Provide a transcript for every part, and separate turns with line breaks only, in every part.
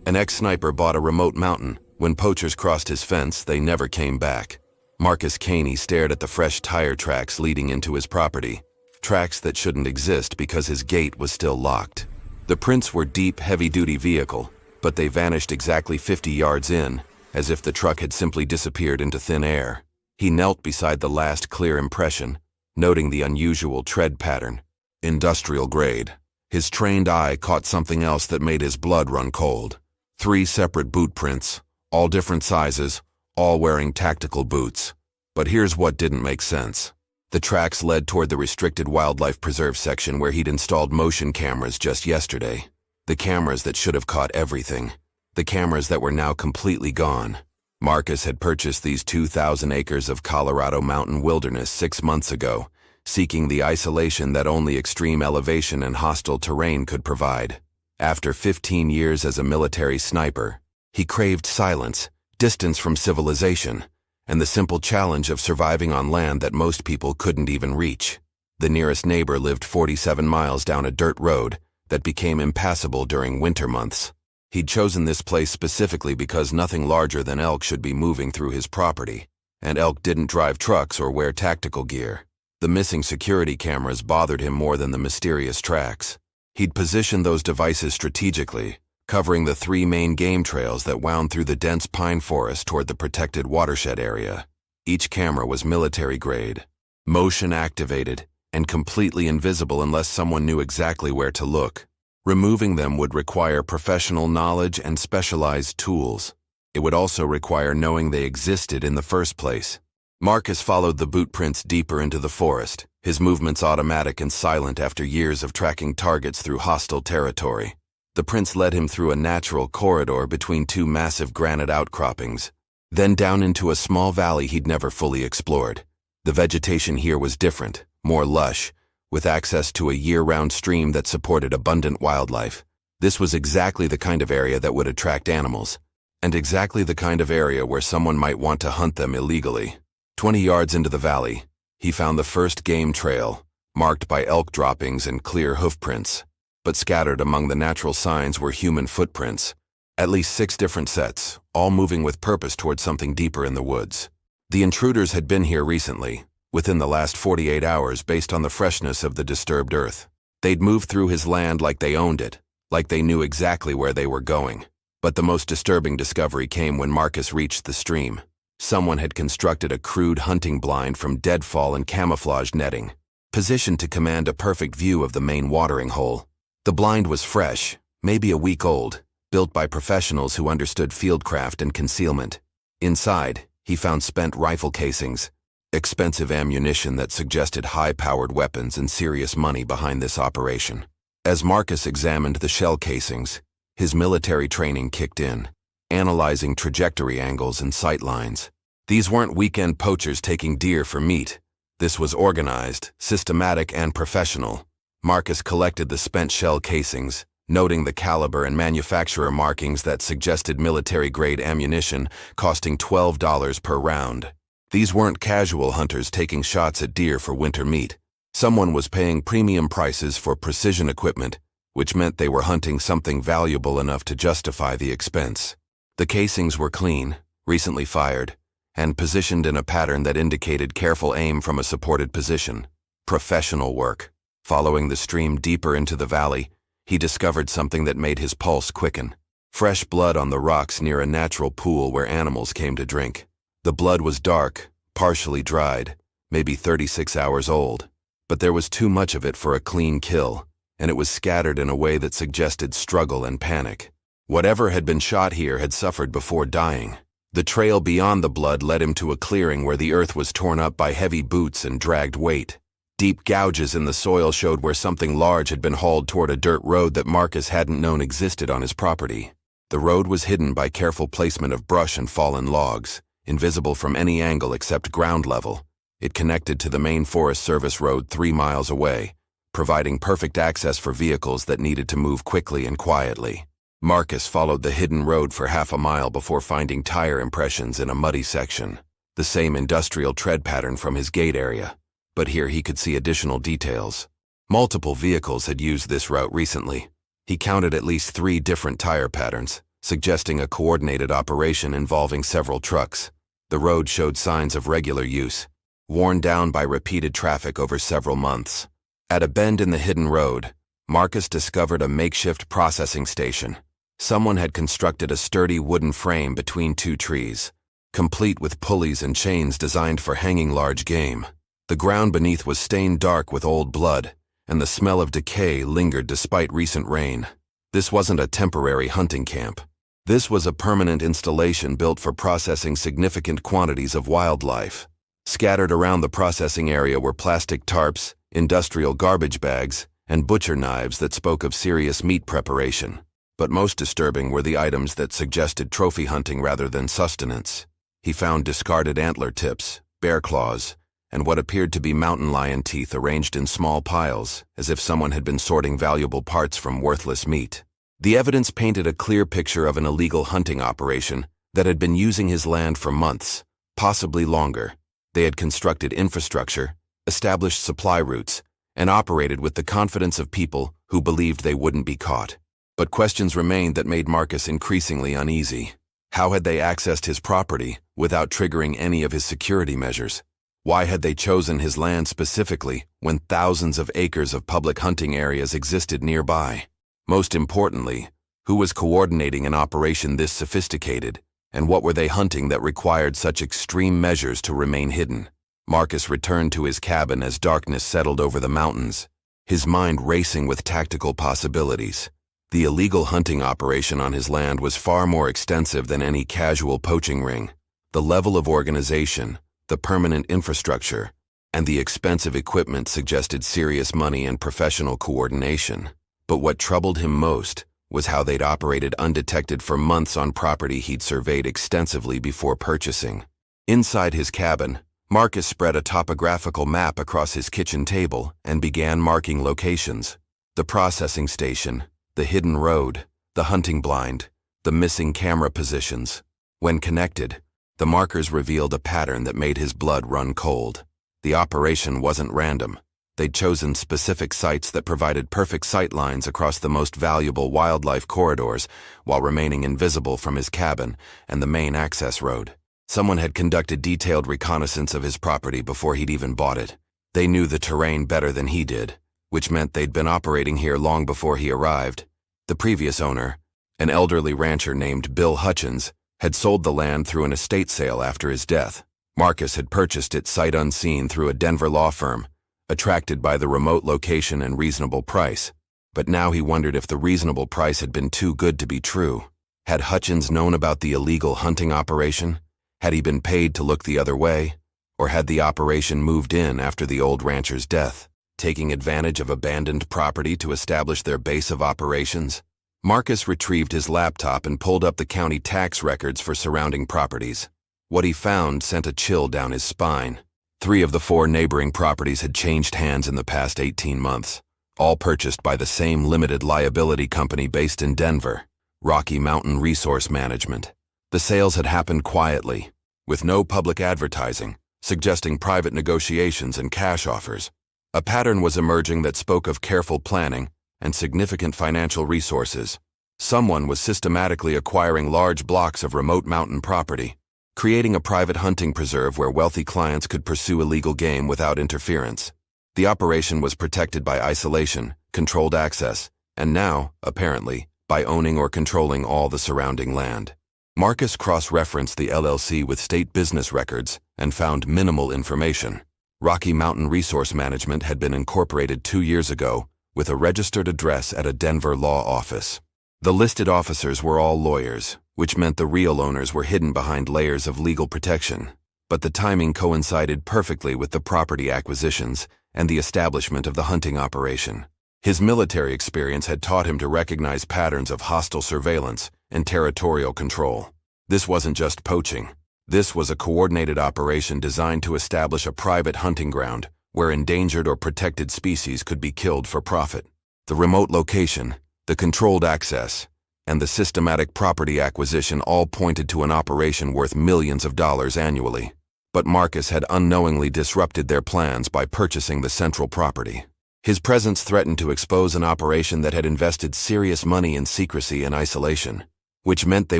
An ex-sniper bought a remote mountain. When poachers crossed his fence, they never came back. Marcus Caney stared at the fresh tire tracks leading into his property. Tracks that shouldn't exist because his gate was still locked. The prints were deep, heavy-duty vehicle, but they vanished exactly 50 yards in, as if the truck had simply disappeared into thin air. He knelt beside the last clear impression, noting the unusual tread pattern. Industrial grade. His trained eye caught something else that made his blood run cold. 3 separate boot prints, all different sizes, all wearing tactical boots. But here's what didn't make sense. The tracks led toward the restricted wildlife preserve section where he'd installed motion cameras just yesterday. The cameras that should have caught everything. The cameras that were now completely gone. Marcus had purchased these 2,000 acres of Colorado mountain wilderness 6 months ago, seeking the isolation that only extreme elevation and hostile terrain could provide. After 15 years as a military sniper, he craved silence, distance from civilization, and the simple challenge of surviving on land that most people couldn't even reach. The nearest neighbor lived 47 miles down a dirt road that became impassable during winter months. He'd chosen this place specifically because nothing larger than elk should be moving through his property, and elk didn't drive trucks or wear tactical gear. The missing security cameras bothered him more than the mysterious tracks. He'd positioned those devices strategically, covering the 3 main game trails that wound through the dense pine forest toward the protected watershed area. Each camera was military-grade, motion-activated, and completely invisible unless someone knew exactly where to look. Removing them would require professional knowledge and specialized tools. It would also require knowing they existed in the first place. Marcus followed the boot prints deeper into the forest, his movements automatic and silent after years of tracking targets through hostile territory. The prints led him through a natural corridor between 2 massive granite outcroppings, then down into a small valley he'd never fully explored. The vegetation here was different, more lush, with access to a year-round stream that supported abundant wildlife. This was exactly the kind of area that would attract animals, and exactly the kind of area where someone might want to hunt them illegally. 20 yards into the valley, he found the first game trail, marked by elk droppings and clear hoofprints. But scattered among the natural signs were human footprints, at least 6 different sets, all moving with purpose toward something deeper in the woods. The intruders had been here recently, within the last 48 hours based on the freshness of the disturbed earth. They'd moved through his land like they owned it, like they knew exactly where they were going. But the most disturbing discovery came when Marcus reached the stream. Someone had constructed a crude hunting blind from deadfall and camouflage netting, positioned to command a perfect view of the main watering hole. The blind was fresh, maybe a week old, built by professionals who understood fieldcraft and concealment. Inside, he found spent rifle casings, expensive ammunition that suggested high-powered weapons and serious money behind this operation. As Marcus examined the shell casings, his military training kicked in, analyzing trajectory angles and sight lines. These weren't weekend poachers taking deer for meat. This was organized, systematic, and professional. Marcus collected the spent shell casings, noting the caliber and manufacturer markings that suggested military-grade ammunition costing $12 per round. These weren't casual hunters taking shots at deer for winter meat. Someone was paying premium prices for precision equipment, which meant they were hunting something valuable enough to justify the expense. The casings were clean, recently fired, and positioned in a pattern that indicated careful aim from a supported position. Professional work. Following the stream deeper into the valley, he discovered something that made his pulse quicken. Fresh blood on the rocks near a natural pool where animals came to drink. The blood was dark, partially dried, maybe 36 hours old, but there was too much of it for a clean kill, and it was scattered in a way that suggested struggle and panic. Whatever had been shot here had suffered before dying. The trail beyond the blood led him to a clearing where the earth was torn up by heavy boots and dragged weight. Deep gouges in the soil showed where something large had been hauled toward a dirt road that Marcus hadn't known existed on his property. The road was hidden by careful placement of brush and fallen logs, invisible from any angle except ground level. It connected to the main Forest Service road 3 miles away, providing perfect access for vehicles that needed to move quickly and quietly. Marcus followed the hidden road for half a mile before finding tire impressions in a muddy section, the same industrial tread pattern from his gate area. But here he could see additional details. Multiple vehicles had used this route recently. He counted at least 3 different tire patterns, suggesting a coordinated operation involving several trucks. The road showed signs of regular use, worn down by repeated traffic over several months. At a bend in the hidden road, Marcus discovered a makeshift processing station. Someone had constructed a sturdy wooden frame between two trees, complete with pulleys and chains designed for hanging large game. The ground beneath was stained dark with old blood, and the smell of decay lingered despite recent rain. This wasn't a temporary hunting camp. This was a permanent installation built for processing significant quantities of wildlife. Scattered around the processing area were plastic tarps, industrial garbage bags, and butcher knives that spoke of serious meat preparation. But most disturbing were the items that suggested trophy hunting rather than sustenance. He found discarded antler tips, bear claws, and what appeared to be mountain lion teeth arranged in small piles, as if someone had been sorting valuable parts from worthless meat. The evidence painted a clear picture of an illegal hunting operation that had been using his land for months, possibly longer. They had constructed infrastructure, established supply routes, and operated with the confidence of people who believed they wouldn't be caught. But questions remained that made Marcus increasingly uneasy. How had they accessed his property without triggering any of his security measures? Why had they chosen his land specifically when thousands of acres of public hunting areas existed nearby? Most importantly, who was coordinating an operation this sophisticated, and what were they hunting that required such extreme measures to remain hidden? Marcus returned to his cabin as darkness settled over the mountains, his mind racing with tactical possibilities. The illegal hunting operation on his land was far more extensive than any casual poaching ring. The level of organization, the permanent infrastructure, and the expensive equipment suggested serious money and professional coordination. But what troubled him most was how they'd operated undetected for months on property he'd surveyed extensively before purchasing. Inside his cabin, Marcus spread a topographical map across his kitchen table and began marking locations. The processing station, the hidden road, the hunting blind, the missing camera positions. When connected, the markers revealed a pattern that made his blood run cold. The operation wasn't random. They'd chosen specific sites that provided perfect sight lines across the most valuable wildlife corridors while remaining invisible from his cabin and the main access road. Someone had conducted detailed reconnaissance of his property before he'd even bought it. They knew the terrain better than he did, which meant they'd been operating here long before he arrived. The previous owner, an elderly rancher named Bill Hutchins, had sold the land through an estate sale after his death. Marcus had purchased it sight unseen through a Denver law firm, attracted by the remote location and reasonable price. But now he wondered if the reasonable price had been too good to be true. Had Hutchins known about the illegal hunting operation? Had he been paid to look the other way? Or had the operation moved in after the old rancher's death, taking advantage of abandoned property to establish their base of operations? Marcus retrieved his laptop and pulled up the county tax records for surrounding properties. What he found sent a chill down his spine. 3 of the 4 neighboring properties had changed hands in the past 18 months, all purchased by the same limited liability company based in Denver, Rocky Mountain Resource Management. The sales had happened quietly, with no public advertising, suggesting private negotiations and cash offers. A pattern was emerging that spoke of careful planning and significant financial resources. Someone was systematically acquiring large blocks of remote mountain property, creating a private hunting preserve where wealthy clients could pursue illegal game without interference. The operation was protected by isolation, controlled access, and now, apparently, by owning or controlling all the surrounding land. Marcus cross-referenced the LLC with state business records and found minimal information. Rocky Mountain Resource Management had been incorporated 2 years ago with a registered address at a Denver law office. The listed officers were all lawyers, which meant the real owners were hidden behind layers of legal protection. But the timing coincided perfectly with the property acquisitions and the establishment of the hunting operation. His military experience had taught him to recognize patterns of hostile surveillance and territorial control. This wasn't just poaching. This was a coordinated operation designed to establish a private hunting ground where endangered or protected species could be killed for profit. The remote location, the controlled access, and the systematic property acquisition all pointed to an operation worth millions of dollars annually. But Marcus had unknowingly disrupted their plans by purchasing the central property. His presence threatened to expose an operation that had invested serious money in secrecy and isolation. which meant they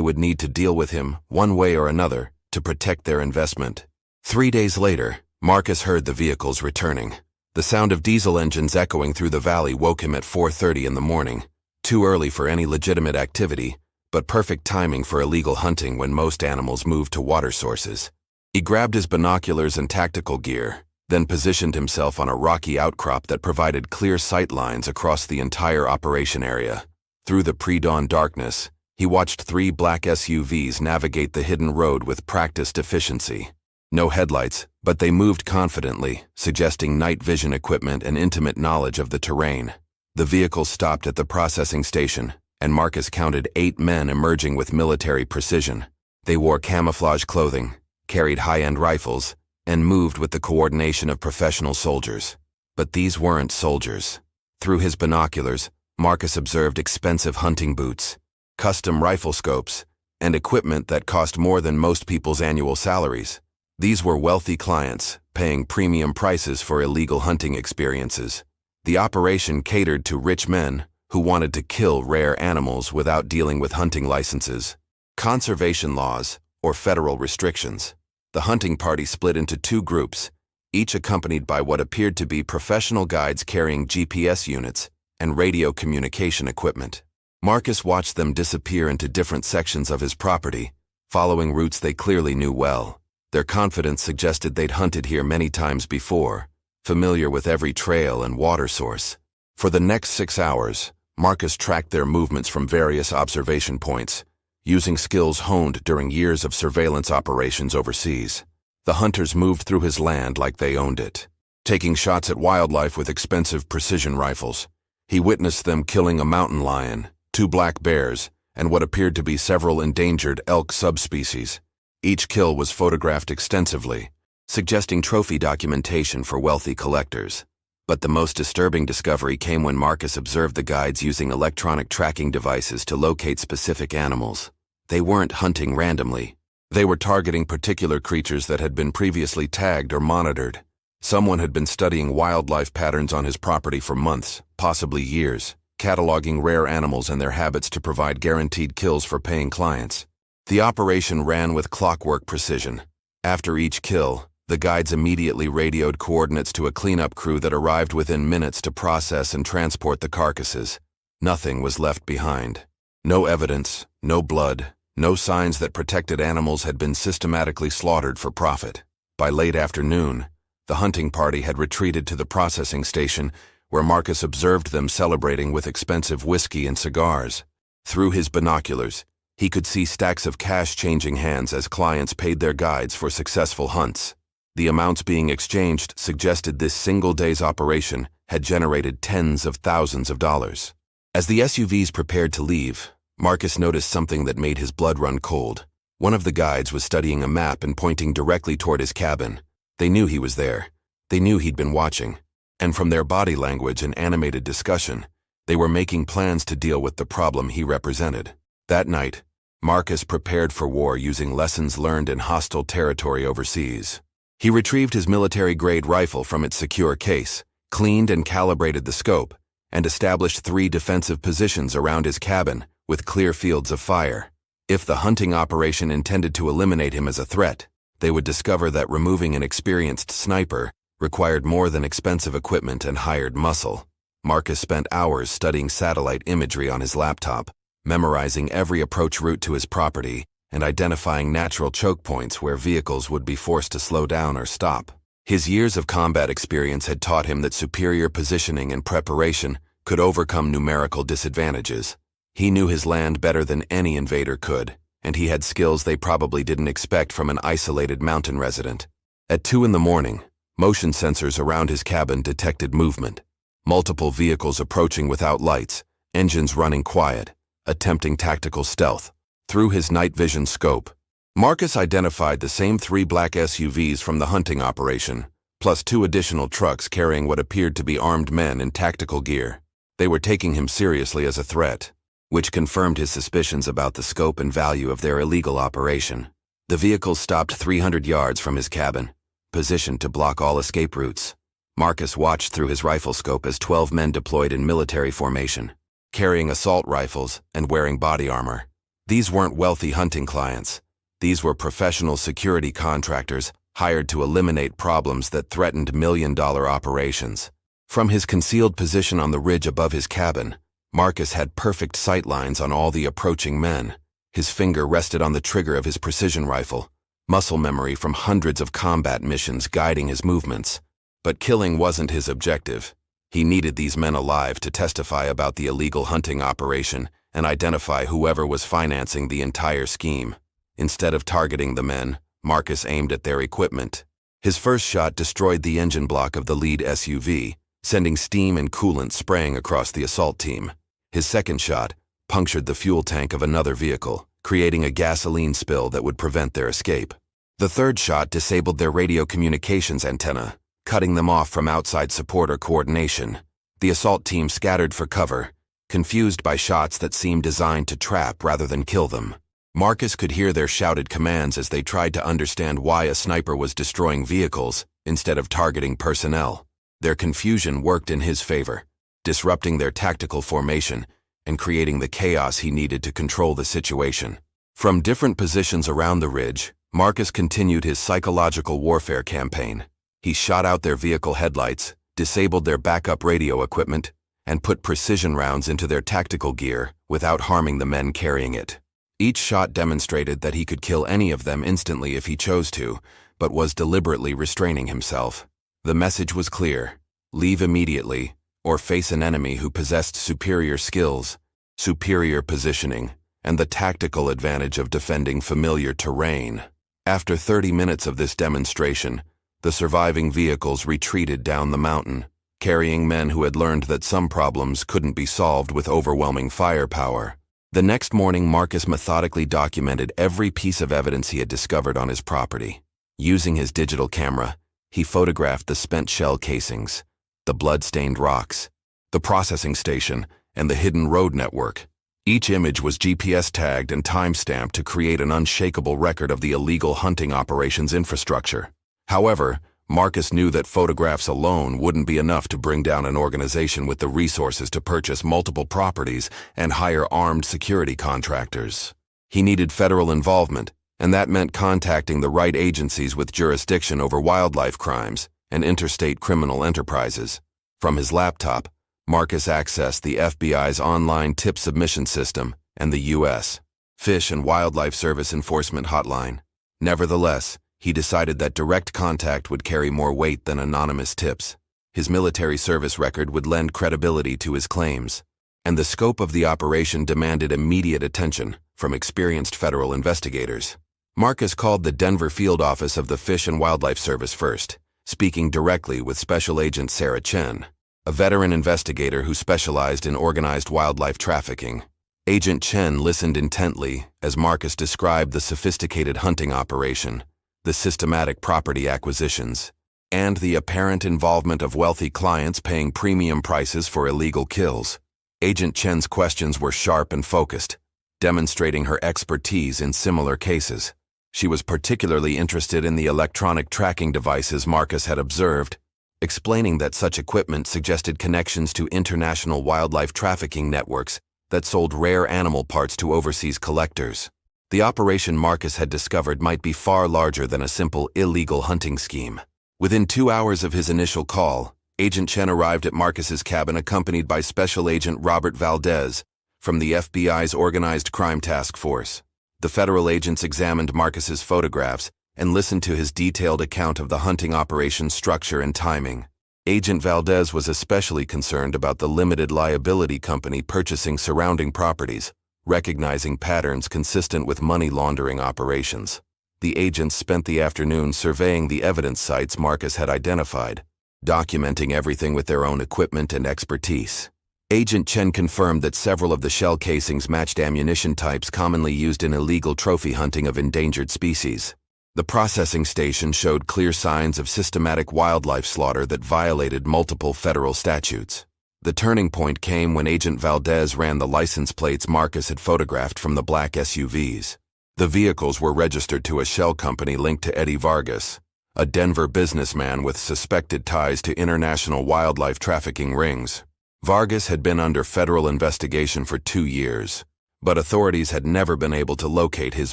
would need to deal with him, one way or another, to protect their investment. 3 days later, Marcus heard the vehicles returning. The sound of diesel engines echoing through the valley woke him at 4:30 in the morning, too early for any legitimate activity, but perfect timing for illegal hunting when most animals move to water sources. He grabbed his binoculars and tactical gear, then positioned himself on a rocky outcrop that provided clear sight lines across the entire operation area. Through the pre-dawn darkness, he watched 3 black SUVs navigate the hidden road with practiced efficiency. No headlights, but they moved confidently, suggesting night vision equipment and intimate knowledge of the terrain. The vehicles stopped at the processing station, and Marcus counted 8 men emerging with military precision. They wore camouflage clothing, carried high-end rifles, and moved with the coordination of professional soldiers. But these weren't soldiers. Through his binoculars, Marcus observed expensive hunting boots, custom rifle scopes, and equipment that cost more than most people's annual salaries. These were wealthy clients, paying premium prices for illegal hunting experiences. The operation catered to rich men who wanted to kill rare animals without dealing with hunting licenses, conservation laws, or federal restrictions. The hunting party split into 2 groups, each accompanied by what appeared to be professional guides carrying GPS units and radio communication equipment. Marcus watched them disappear into different sections of his property, following routes they clearly knew well. Their confidence suggested they'd hunted here many times before, familiar with every trail and water source. For the next 6 hours, Marcus tracked their movements from various observation points, using skills honed during years of surveillance operations overseas. The hunters moved through his land like they owned it, taking shots at wildlife with expensive precision rifles. He witnessed them killing a mountain lion, 2 black bears, and what appeared to be several endangered elk subspecies. Each kill was photographed extensively, suggesting trophy documentation for wealthy collectors. But the most disturbing discovery came when Marcus observed the guides using electronic tracking devices to locate specific animals. They weren't hunting randomly. They were targeting particular creatures that had been previously tagged or monitored. Someone had been studying wildlife patterns on his property for months, possibly years, cataloging rare animals and their habits to provide guaranteed kills for paying clients. The operation ran with clockwork precision. After each kill, the guides immediately radioed coordinates to a cleanup crew that arrived within minutes to process and transport the carcasses. Nothing was left behind. No evidence, no blood, no signs that protected animals had been systematically slaughtered for profit. By late afternoon, the hunting party had retreated to the processing station, where Marcus observed them celebrating with expensive whiskey and cigars. Through his binoculars, he could see stacks of cash changing hands as clients paid their guides for successful hunts. The amounts being exchanged suggested this single day's operation had generated tens of thousands of dollars. As the SUVs prepared to leave, Marcus noticed something that made his blood run cold. One of the guides was studying a map and pointing directly toward his cabin. They knew he was there. They knew he'd been watching. And from their body language and animated discussion, they were making plans to deal with the problem he represented. That night, Marcus prepared for war using lessons learned in hostile territory overseas. He retrieved his military-grade rifle from its secure case, cleaned and calibrated the scope, and established 3 defensive positions around his cabin with clear fields of fire. If the hunting operation intended to eliminate him as a threat, they would discover that removing an experienced sniper required more than expensive equipment and hired muscle. Marcus spent hours studying satellite imagery on his laptop, memorizing every approach route to his property, and identifying natural choke points where vehicles would be forced to slow down or stop. His years of combat experience had taught him that superior positioning and preparation could overcome numerical disadvantages. He knew his land better than any invader could, and he had skills they probably didn't expect from an isolated mountain resident. At 2 in the morning, motion sensors around his cabin detected movement. Multiple vehicles approaching without lights, engines running quiet, attempting tactical stealth. Through his night vision scope, Marcus identified the same 3 black SUVs from the hunting operation, plus 2 additional trucks carrying what appeared to be armed men in tactical gear. They were taking him seriously as a threat, which confirmed his suspicions about the scope and value of their illegal operation. The vehicles stopped 300 yards from his cabin, positioned to block all escape routes. Marcus watched through his rifle scope as 12 men deployed in military formation, carrying assault rifles and wearing body armor. These weren't wealthy hunting clients. These were professional security contractors hired to eliminate problems that threatened million-dollar operations. From his concealed position on the ridge above his cabin, Marcus had perfect sight lines on all the approaching men. His finger rested on the trigger of his precision rifle, muscle memory from hundreds of combat missions guiding his movements. But killing wasn't his objective. He needed these men alive to testify about the illegal hunting operation and identify whoever was financing the entire scheme. Instead of targeting the men, Marcus aimed at their equipment. His first shot destroyed the engine block of the lead SUV, sending steam and coolant spraying across the assault team. His second shot punctured the fuel tank of another vehicle, creating a gasoline spill that would prevent their escape. The third shot disabled their radio communications antenna, cutting them off from outside support or coordination. The assault team scattered for cover, confused by shots that seemed designed to trap rather than kill them. Marcus could hear their shouted commands as they tried to understand why a sniper was destroying vehicles instead of targeting personnel. Their confusion worked in his favor, disrupting their tactical formation and creating the chaos he needed to control the situation. From different positions around the ridge, Marcus continued his psychological warfare campaign. He shot out their vehicle headlights, disabled their backup radio equipment, and put precision rounds into their tactical gear without harming the men carrying it. Each shot demonstrated that he could kill any of them instantly if he chose to, but was deliberately restraining himself. The message was clear: leave immediately, or face an enemy who possessed superior skills, superior positioning, and the tactical advantage of defending familiar terrain. After 30 minutes of this demonstration, the surviving vehicles retreated down the mountain, carrying men who had learned that some problems couldn't be solved with overwhelming firepower. The next morning, Marcus methodically documented every piece of evidence he had discovered on his property. Using his digital camera, he photographed the spent shell casings, the blood-stained rocks, the processing station, and the hidden road network. Each image was GPS tagged and time-stamped to create an unshakable record of the illegal hunting operations infrastructure. However, Marcus knew that photographs alone wouldn't be enough to bring down an organization with the resources to purchase multiple properties and hire armed security contractors. He needed federal involvement, and that meant contacting the right agencies with jurisdiction over wildlife crimes and interstate criminal enterprises. From his laptop, Marcus accessed the FBI's online tip submission system and the U.S. Fish and Wildlife Service enforcement hotline. Nevertheless, he decided that direct contact would carry more weight than anonymous tips. His military service record would lend credibility to his claims, and the scope of the operation demanded immediate attention from experienced federal investigators. Marcus called the Denver field office of the Fish and Wildlife Service first, speaking directly with Special Agent Sarah Chen, a veteran investigator who specialized in organized wildlife trafficking. Agent Chen listened intently as Marcus described the sophisticated hunting operation, the systematic property acquisitions, and the apparent involvement of wealthy clients paying premium prices for illegal kills. Agent Chen's questions were sharp and focused, demonstrating her expertise in similar cases. She was particularly interested in the electronic tracking devices Marcus had observed, explaining that such equipment suggested connections to international wildlife trafficking networks that sold rare animal parts to overseas collectors. The operation Marcus had discovered might be far larger than a simple illegal hunting scheme. Within 2 hours of his initial call, Agent Chen arrived at Marcus's cabin accompanied by Special Agent Robert Valdez from the FBI's Organized Crime Task Force. The federal agents examined Marcus's photographs and listened to his detailed account of the hunting operation's structure and timing. Agent Valdez was especially concerned about the limited liability company purchasing surrounding properties, recognizing patterns consistent with money laundering operations. The agents spent the afternoon surveying the evidence sites Marcus had identified, documenting everything with their own equipment and expertise. Agent Chen confirmed that several of the shell casings matched ammunition types commonly used in illegal trophy hunting of endangered species. The processing station showed clear signs of systematic wildlife slaughter that violated multiple federal statutes. The turning point came when Agent Valdez ran the license plates Marcus had photographed from the black SUVs. The vehicles were registered to a shell company linked to Eddie Vargas, a Denver businessman with suspected ties to international wildlife trafficking rings. Vargas had been under federal investigation for 2 years, but authorities had never been able to locate his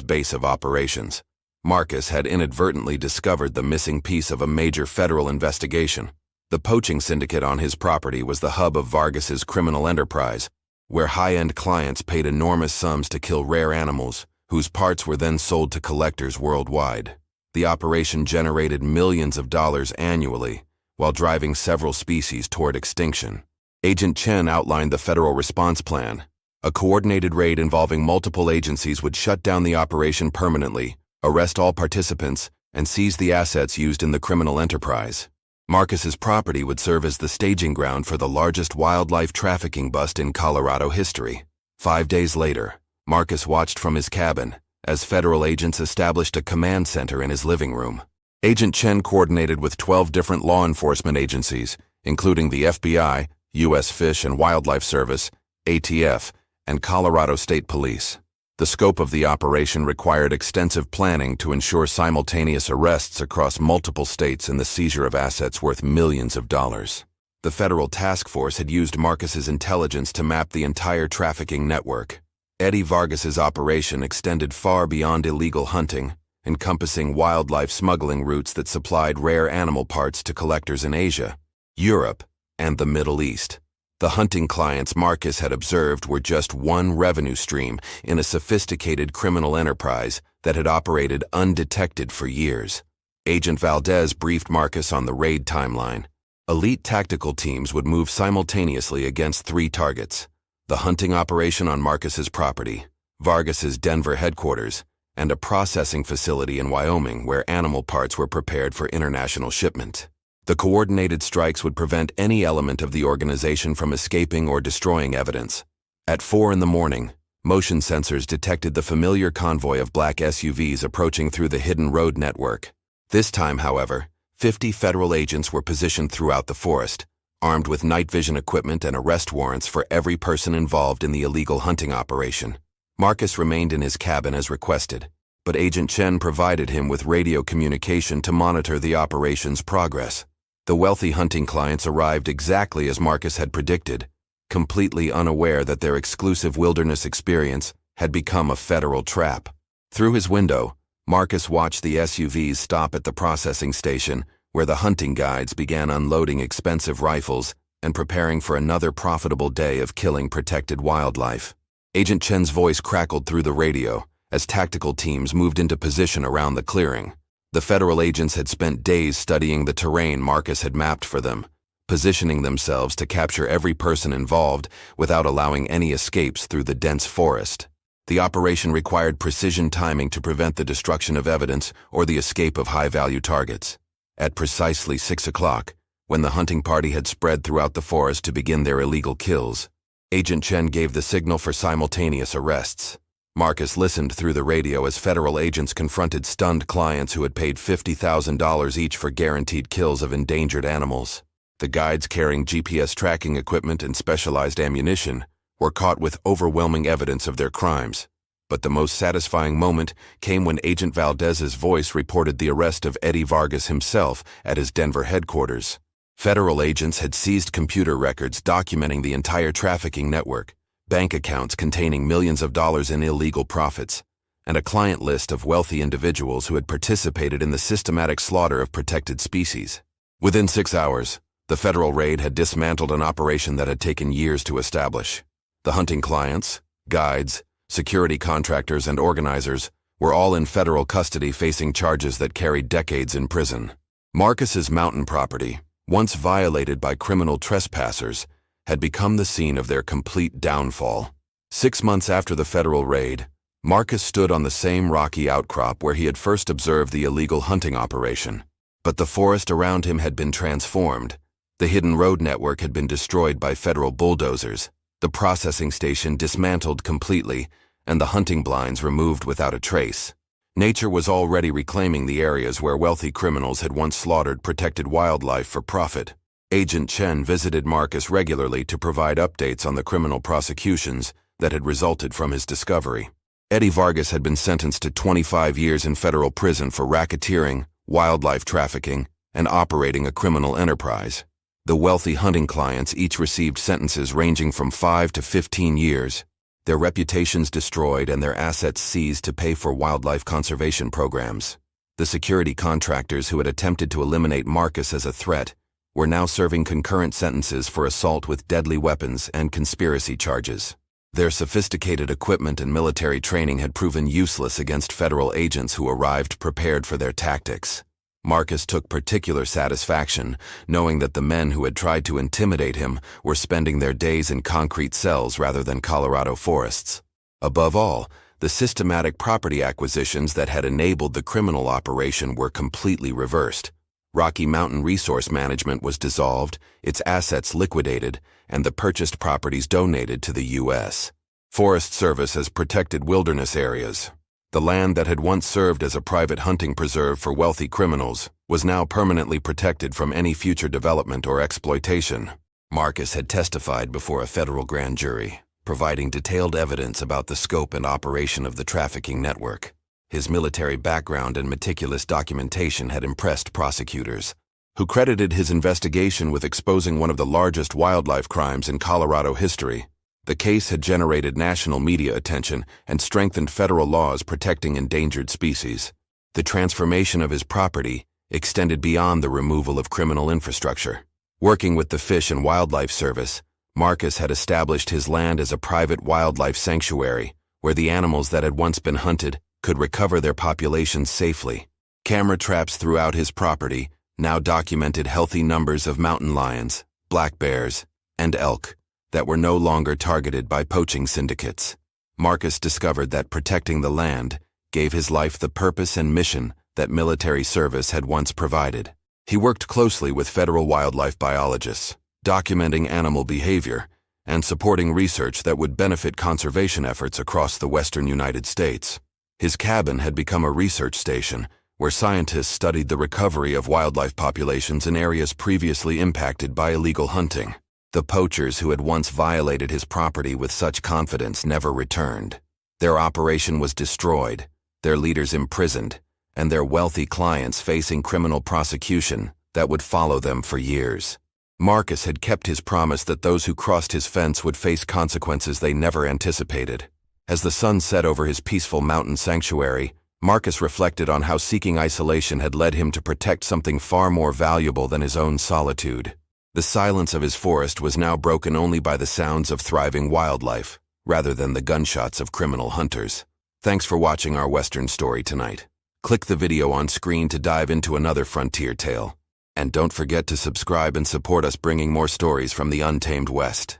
base of operations. Marcus had inadvertently discovered the missing piece of a major federal investigation. The poaching syndicate on his property was the hub of Vargas's criminal enterprise, where high-end clients paid enormous sums to kill rare animals, whose parts were then sold to collectors worldwide. The operation generated millions of dollars annually, while driving several species toward extinction. Agent Chen outlined the federal response plan. A coordinated raid involving multiple agencies would shut down the operation permanently, arrest all participants, and seize the assets used in the criminal enterprise. Marcus's property would serve as the staging ground for the largest wildlife trafficking bust in Colorado history. 5 days later, Marcus watched from his cabin as federal agents established a command center in his living room. Agent Chen coordinated with 12 different law enforcement agencies, including the FBI, U.S. Fish and Wildlife Service, ATF, and Colorado State Police. The scope of the operation required extensive planning to ensure simultaneous arrests across multiple states and the seizure of assets worth millions of dollars. The federal task force had used Marcus's intelligence to map the entire trafficking network. Eddie Vargas's operation extended far beyond illegal hunting, encompassing wildlife smuggling routes that supplied rare animal parts to collectors in Asia, Europe, and the Middle East. The hunting clients Marcus had observed were just one revenue stream in a sophisticated criminal enterprise that had operated undetected for years. Agent Valdez briefed Marcus on the raid timeline. Elite tactical teams would move simultaneously against 3 targets: the hunting operation on Marcus's property, Vargas's Denver headquarters, and a processing facility in Wyoming where animal parts were prepared for international shipment. The coordinated strikes would prevent any element of the organization from escaping or destroying evidence. At 4 in the morning, motion sensors detected the familiar convoy of black SUVs approaching through the hidden road network. This time, however, 50 federal agents were positioned throughout the forest, armed with night vision equipment and arrest warrants for every person involved in the illegal hunting operation. Marcus remained in his cabin as requested, but Agent Chen provided him with radio communication to monitor the operation's progress. The wealthy hunting clients arrived exactly as Marcus had predicted, completely unaware that their exclusive wilderness experience had become a federal trap. Through his window, Marcus watched the SUVs stop at the processing station, where the hunting guides began unloading expensive rifles and preparing for another profitable day of killing protected wildlife. Agent Chen's voice crackled through the radio as tactical teams moved into position around the clearing. The federal agents had spent days studying the terrain Marcus had mapped for them, positioning themselves to capture every person involved without allowing any escapes through the dense forest. The operation required precision timing to prevent the destruction of evidence or the escape of high-value targets. At precisely 6 o'clock, when the hunting party had spread throughout the forest to begin their illegal kills, Agent Chen gave the signal for simultaneous arrests. Marcus listened through the radio as federal agents confronted stunned clients who had paid $50,000 each for guaranteed kills of endangered animals. The guides carrying GPS tracking equipment and specialized ammunition were caught with overwhelming evidence of their crimes. But the most satisfying moment came when Agent Valdez's voice reported the arrest of Eddie Vargas himself at his Denver headquarters. Federal agents had seized computer records documenting the entire trafficking network, bank accounts containing millions of dollars in illegal profits, and a client list of wealthy individuals who had participated in the systematic slaughter of protected species. Within 6 hours, the federal raid had dismantled an operation that had taken years to establish. The hunting clients, guides, security contractors, and organizers were all in federal custody facing charges that carried decades in prison. Marcus's mountain property, once violated by criminal trespassers, had become the scene of their complete downfall. 6 months after the federal raid, Marcus stood on the same rocky outcrop where he had first observed the illegal hunting operation. But the forest around him had been transformed. The hidden road network had been destroyed by federal bulldozers, the processing station dismantled completely, and the hunting blinds removed without a trace. Nature was already reclaiming the areas where wealthy criminals had once slaughtered protected wildlife for profit. Agent Chen visited Marcus regularly to provide updates on the criminal prosecutions that had resulted from his discovery. Eddie Vargas had been sentenced to 25 years in federal prison for racketeering, wildlife trafficking, and operating a criminal enterprise. The wealthy hunting clients each received sentences ranging from 5 to 15 years. their reputations destroyed and their assets seized to pay for wildlife conservation programs. The security contractors who had attempted to eliminate Marcus as a threat were now serving concurrent sentences for assault with deadly weapons and conspiracy charges. Their sophisticated equipment and military training had proven useless against federal agents who arrived prepared for their tactics. Marcus took particular satisfaction knowing that the men who had tried to intimidate him were spending their days in concrete cells rather than Colorado forests. Above all, the systematic property acquisitions that had enabled the criminal operation were completely reversed. Rocky Mountain Resource Management was dissolved, its assets liquidated, and the purchased properties donated to the U.S. Forest Service as protected wilderness areas. The land that had once served as a private hunting preserve for wealthy criminals was now permanently protected from any future development or exploitation. Marcus had testified before a federal grand jury, providing detailed evidence about the scope and operation of the trafficking network. His military background and meticulous documentation had impressed prosecutors, who credited his investigation with exposing one of the largest wildlife crimes in Colorado history. The case had generated national media attention and strengthened federal laws protecting endangered species. The transformation of his property extended beyond the removal of criminal infrastructure. Working with the Fish and Wildlife Service, Marcus had established his land as a private wildlife sanctuary, where the animals that had once been hunted could recover their populations safely. Camera traps throughout his property now documented healthy numbers of mountain lions, black bears, and elk that were no longer targeted by poaching syndicates. Marcus discovered that protecting the land gave his life the purpose and mission that military service had once provided. He worked closely with federal wildlife biologists, documenting animal behavior and supporting research that would benefit conservation efforts across the western United States. His cabin had become a research station where scientists studied the recovery of wildlife populations in areas previously impacted by illegal hunting. The poachers who had once violated his property with such confidence never returned. Their operation was destroyed, their leaders imprisoned, and their wealthy clients facing criminal prosecution that would follow them for years. Marcus had kept his promise that those who crossed his fence would face consequences they never anticipated. As the sun set over his peaceful mountain sanctuary, Marcus reflected on how seeking isolation had led him to protect something far more valuable than his own solitude. The silence of his forest was now broken only by the sounds of thriving wildlife, rather than the gunshots of criminal hunters. Thanks for watching our Western story tonight. Click the video on screen to dive into another frontier tale. And don't forget to subscribe and support us bringing more stories from the untamed West.